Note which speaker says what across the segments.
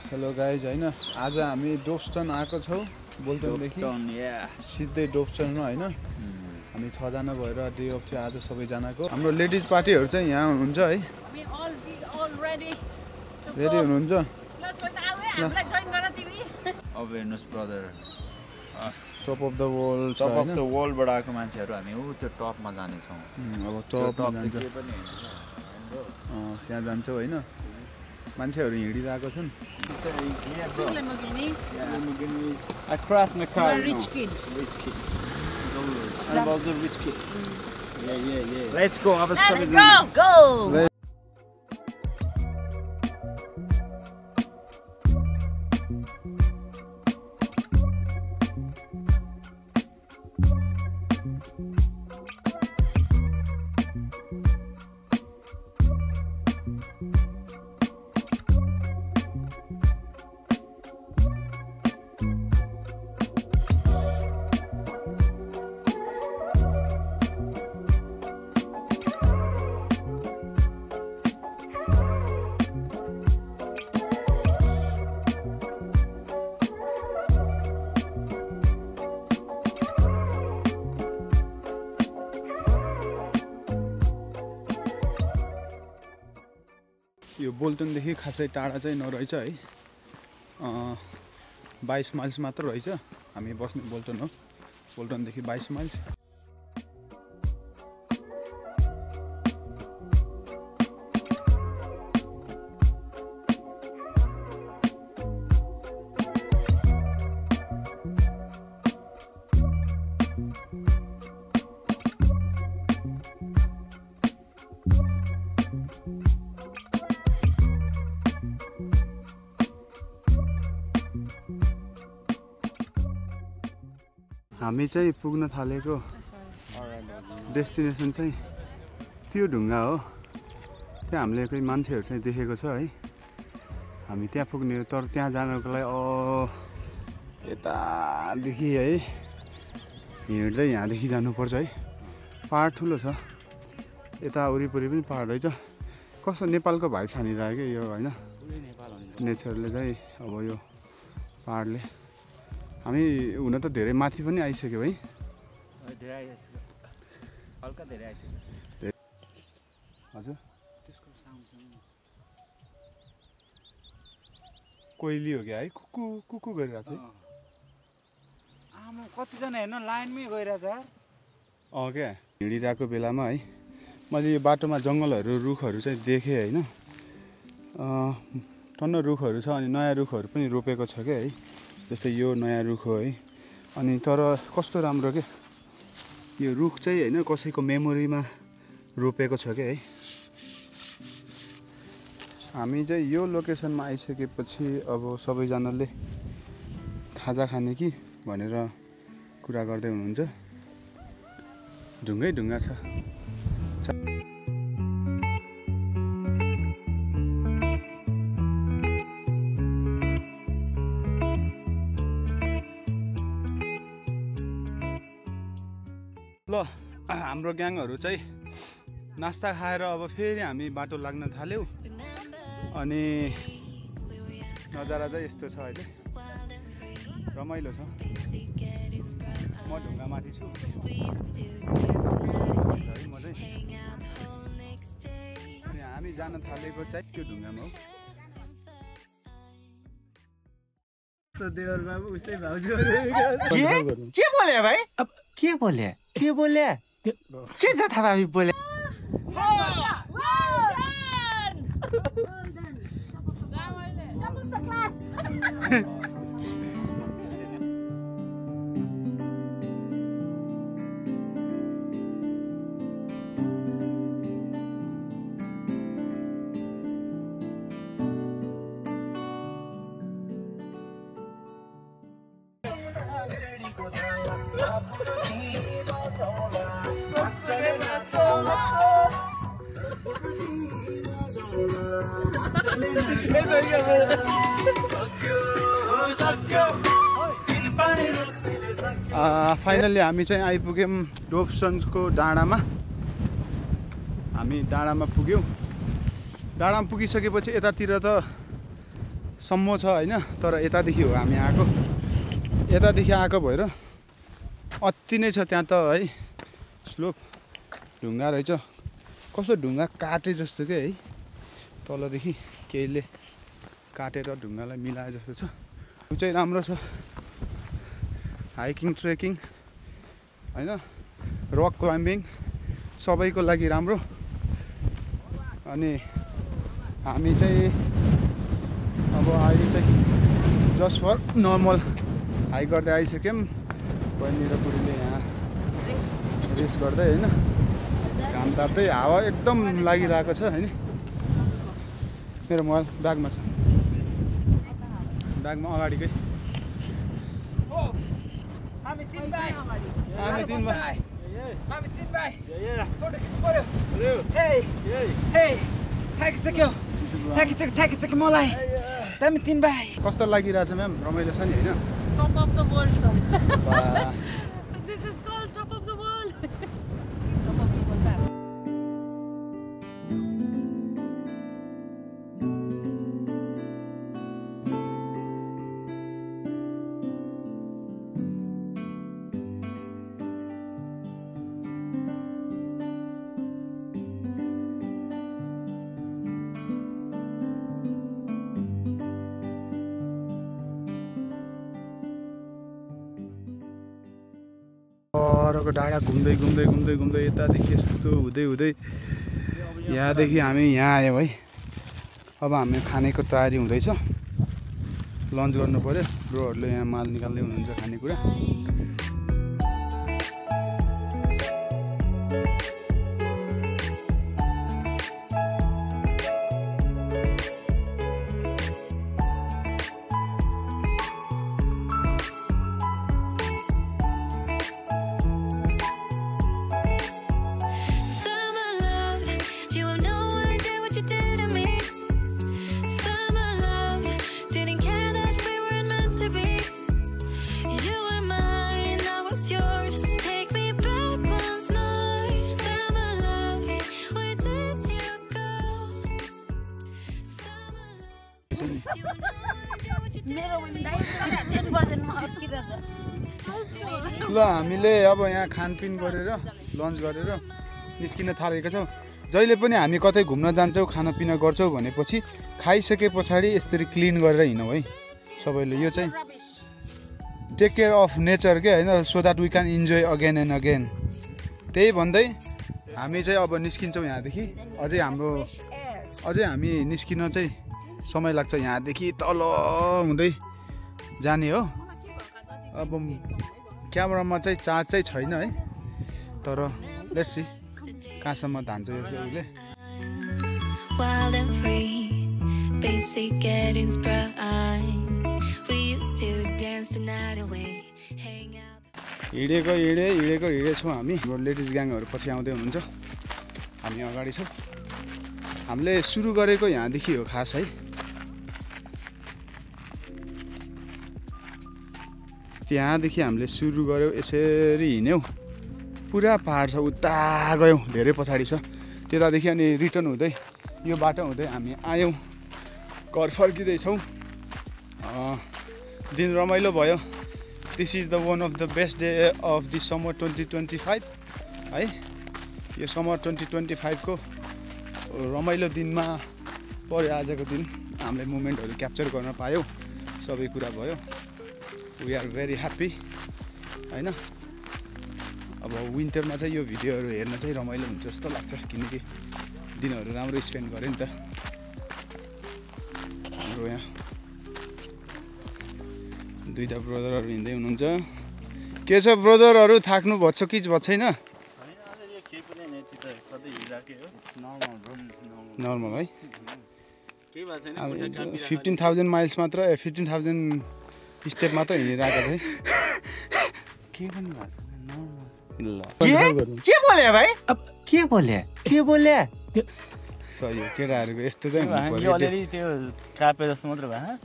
Speaker 1: Hello guys हैन आज हामी डोब्स्टन आएको छौँ बोल्टनदेखि सिधै डोब्स्टनमा हैन हामी 6 जना भएर डे अफ थियो आज सबैजनाको हाम्रो लेडिज पार्टीहरु चाहिँ यहाँ हुनुहुन्छ है रेडी हुनुहुन्छ
Speaker 2: awareness brother
Speaker 1: top of the world
Speaker 2: top of the वर्ल्डबाट आएको मान्छेहरु हामी उ त्यो टपमा जाने छौं
Speaker 1: अब टपमा जान्छ त्यहाँ जान्छौ हैन मान्छेहरु हिँडिरहेको छन्
Speaker 3: Across my car.
Speaker 4: Rich kid.
Speaker 3: I'm also a rich kid. Yeah.
Speaker 2: Let's go.
Speaker 4: Let's go.
Speaker 1: यो बोल्टनदेखि खासै टाढा चाहिँ नरहेछ है 22 माइल्स मात्र रहेछ हामी बस्ने बोल्टन हो बोल्टनदेखि 22 माइल्स हामी चाहिँ पुग्न थालेको डेस्टिनेसन चाहिँ त्यो ढुङ्गा हो त्यहाँ हामीले कोही मान्छेहरु चाहिँ देखेको छ है हामी त्यहाँ पुग्ने तर त्यहाँ जानको लागि यतादेखि है हिँड्दै यहाँदेखि जानुपर्छ है पहाड ठुलो छ यता वरिपरि पनि पहाड रहेछ कस्तो नेपालको भाइ छानिरहेको यो हैन नेचरले चाहिँ अब यो पहाडले हामी हुन त धेरै माथि पनि आइसक्यो है
Speaker 2: धेरै आइसक्यो हल्का धेरै आइसक्यो
Speaker 1: हजुर
Speaker 2: त्यसको साउन्ड
Speaker 1: कोइली हो क्या है कुकु कुकु गरिरहेको छ
Speaker 2: आमा कति जना हेर्न लाइनमै गइरहेछ यार
Speaker 1: क्या हिँडिरहेको बेलामा है मैले यो बाटोमा जङ्गलहरू रुखहरू चाहिँ देखेँ हैन टन्न रुखहरू छ अनि नयाँ रुखहरू पनि रोपेको छ क्या है जस्तै यो नयाँ रुख हो है अनि तर कस्तो राम्रो के यो रुख चाहिँ हैन कसैको मेमोरीमा रोपेको छ क्या है हामी चाहिँ यो लोकेसनमा आइसकेपछि अब सबैजनाले खाजा खाने कि भनेर कुरा गर्दै हुनुहुन्छ ढुङ्गै ढुङ्गा छ ल हाम्रो ग्याङहरु चाहिँ नास्ता खाएर अब फेरि हामी बाटो लाग्न थाल्यौ अनि नजारा चाहिँ यस्तो छ अहिले रमाइलो छ म ढुङ्गा माथि छु अनि हामी जान थालेको चाहिँ त्यो ढुङ्गामा हो
Speaker 3: देवर बाबु उस्तै भाउजू
Speaker 5: के बोले भाइ अब के बोले के छ थाहा भाइ बोले
Speaker 1: फाइनली हामी चाहिँ आइपुग्यौँ डोब्सटनको डाँडामा हामी डाँडामा पुग्यौँ डाँडामा पुगिसकेपछि यतातिर त सम्म छ होइन, तर यतादेखि हो हामी आएको, यतादेखि आएको भएर अति नै छ त्यहाँ त है स्लोप, ढुङ्गा रहेछ, कस्तो ढुङ्गा काटे जस्तो क्या है, तलदेखि केहीले काटेर ढुङ्गालाई मिलाए जस्तो छ। यो चाहिँ राम्रो छ हाइकिङ ट्रेकिङ होइन, रक क्लाइम्बिङ सबैको लागि राम्रो। अनि हामी चाहिँ अब अहिले चाहिँ जस्ट फर नर्मल हाइक गर्दै आइसक्यौँ। बहिनी र बुढीले यहाँ रेस्ट गर्दै होइन, घाम ताप्दै हावा एकदम लागिरहेको छ होइन। मेरो मोबाइल ब्यागमा छ, ब्यागमा अगाडिकै।
Speaker 2: हामी तीन भाइ फोटो खिच्नु पर्यो। थाकिसक्यो मलाई। हामी तीन भाइ।
Speaker 1: कस्तो लागिरहेछ म्याम? रमाइलो छ नि होइन?
Speaker 4: Top of the world, sir.
Speaker 1: वाह।
Speaker 4: This is called top of the world.
Speaker 1: परको डाँडा घुम्दै यतादेखि यस्तो हुँदै यहाँदेखि हामी यहाँ आयौँ है। अब हामी खानेको तयारी हुँदैछ, लन्च गर्नु पऱ्यो। ब्रोहरूले यहाँ माल निकाल्दै हुनुहुन्छ खानेकुरा। ल हामीले अब यहाँ खानपिन गरेर लन्च गरेर निस्किन थालेका छौँ। जहिले पनि हामी कतै घुम्न जान्छौँ खानापिना गर्छौँ भनेपछि खाइसके पछाडि यसरी क्लिन गरेर हिँडौँ है सबैले। यो चाहिँ टेक केयर अफ नेचर के होइन, so that we can enjoy again and again. त्यही भन्दै हामी चाहिँ अब निस्किन्छौँ यहाँदेखि। अझै हामी निस्किन चाहिँ समय लाग्छ, यहाँदेखि तल हुँदै जाने हो। अब क्यामेरामा चाहिँ चार्ज चाहिँ छैन है, तर लेट्स सी कहाँसम्म धान्छ यो उसले। हिँडेको छौँ हामी। लेडिज ग्याङहरू पछि आउँदै हुनुहुन्छ, हामी अगाडि छौँ। हामीले सुरु गरेको यहाँदेखि हो खास है। त्यहाँदेखि हामीले सुरु गऱ्यौँ, यसरी हिँड्यौँ, पुरा पहाड छ, उता गयौँ, धेरै पछाडि छ त्यतादेखि। अनि रिटर्न हुँदै यो बाटो हुँदै हामी आयौँ, घर फर्किँदैछौँ। दिन रमाइलो भयो। This is the one of the best day of this summer 2025 है। यो समर 2025 को रमाइलो दिनमा पर्यो आजको दिन। हामीले मुमेन्टहरू क्याप्चर गर्न पायौँ, सबै कुरा भयो। वी आर भेरी ह्याप्पी होइन। अब विन्टरमा चाहिँ यो भिडियोहरू हेर्न चाहिँ रमाइलो हुन्छ जस्तो लाग्छ, किनकि दिनहरू राम्रो स्पेन्ड गऱ्यो नि त। हाम्रो यहाँ दुईवटा ब्रदरहरू हिँड्दै हुनुहुन्छ। के छ ब्रदरहरू, थाक्नु भएको छ कि भएको छैन? नर्मल है। 15,000 माइल्स मात्र, 15,000 स्टेप मात्र हिँडिरहेको थिएँ।
Speaker 2: के पनि भएको छैन,
Speaker 5: के बोले भाइ? के बोले?
Speaker 1: सही हो, केटाहरूको यस्तो चाहिँ हुनु पर्यो।
Speaker 3: अलरेडी त्यो कापे जस्तो मात्र भयो।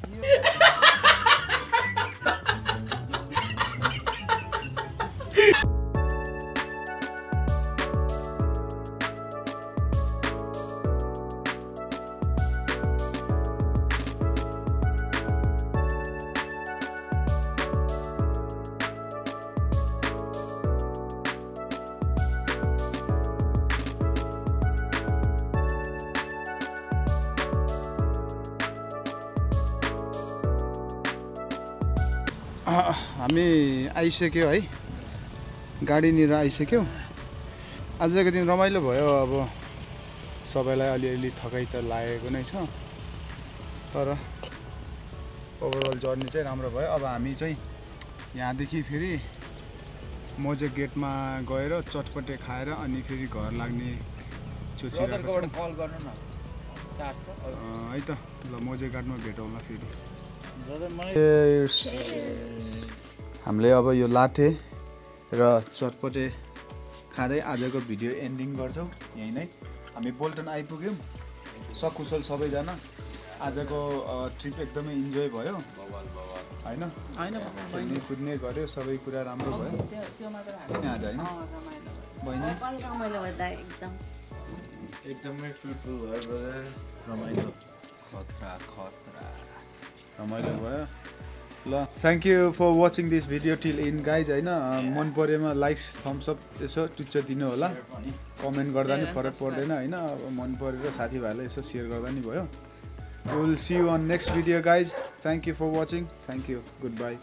Speaker 1: हामी आइसक्यो है गाडीनिर आइसक्यो आजको दिन रमाइलो भयो अब सबैलाई अलिअलि थकाइ त लागेको नै छ तर ओभरअल जर्नी चाहिँ राम्रो भयो अब हामी चाहिँ यहाँदेखि फेरि मोजे गेटमा गएर चटपटे खाएर अनि फेरि घर लाग्ने सोचिरहेको छौँ
Speaker 2: कल गर्नु न चार्ज छ
Speaker 1: है त ल मोजे घाटमा भेटौँला फेरि हामीले अब यो लाटे र चटपटे खाँदै आजको भिडियो एन्डिङ गर्छौँ यहीँ नै हामी बोल्टन आइपुग्यौँ सकुशल सबैजना आजको ट्रिप एकदमै इन्जोय भयो होइन खेल्ने कुद्ने गऱ्यो सबै कुरा राम्रो भयो आज होइन बहिनी
Speaker 3: एकदमै फ्रुटफुल भयो ब्रदर रमाइलो
Speaker 1: रमाइलो भयो ल thank you for watching this video till in guys होइन मन परेमा लाइक्स थम्सअप यसो टुच्च दिनु होला कमेन्ट गर्दा नि फरक पर्दैन होइन अब मन परेर साथीभाइलाई यसो सेयर गर्दा नि भयो will see you on next video guys thank you for watching thank you good by